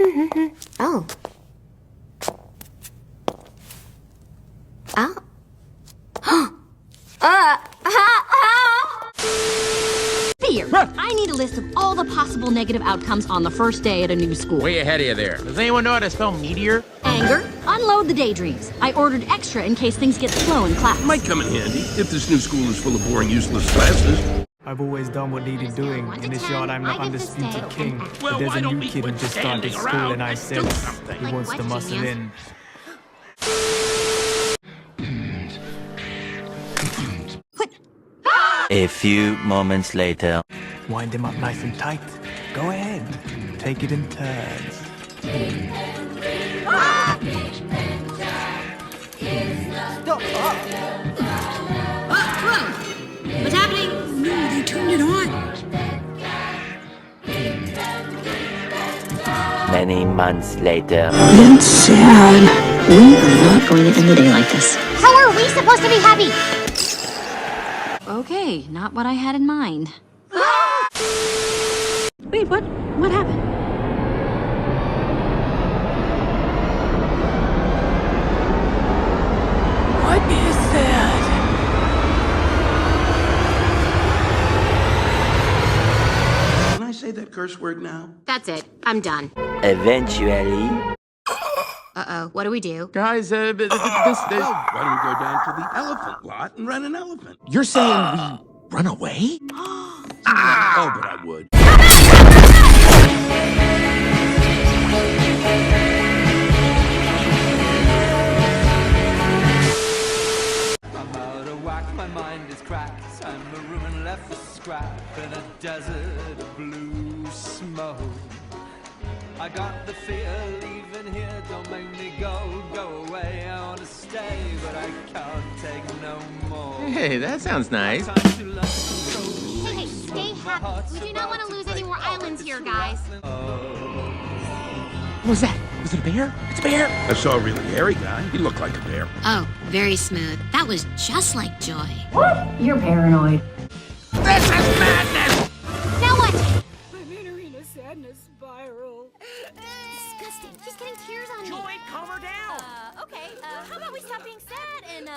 Oh. Oh. Fear. I need a list of all the possible negative outcomes on the first day at a new school. Way ahead of you there. Does anyone know how to spell meteor? Anger. Unload the daydreams. I ordered extra in case things get slow in class. Might come in handy if this new school is full of boring, useless classes. I've always done what needed doing. In this yard, I'm the undisputed king. But there's a new kid who just started school, and I sense he wants to muscle in. A few moments later. Wind him up nice and tight. Go ahead. Take it in turns. Stop! What's happening? No, they turned it on. Many months later. That's sad. We are not going to end the day like this. How are we supposed to be happy? Okay, not what I had in mind. Wait, what happened? What is that? Can I say that curse word now? That's it. I'm done. Eventually. Uh-oh. What do we do? Guys, Why don't we go down to the elephant lot and rent an elephant? You're saying we run away? Oh, but I would. I'm out of whack, my mind is cracked. I'm a ruin left for scrap in a desert of blue smoke. I got the fear leaving here, don't make me go away. I wanna stay, but I can't take no more. Hey, that sounds nice. Time to learn to go. Hey, stay happy. We do not want to lose any more islands here, guys. What was that? Was it a bear? It's a bear! I saw a really hairy guy. He looked like a bear. Oh, very smooth. That was just like Joy. You're paranoid. This is madness! Now what? I'm entering a sadness spiral. Disgusting. She's getting tears on me. Joy, calm her down. Okay, how about we stop being sad and,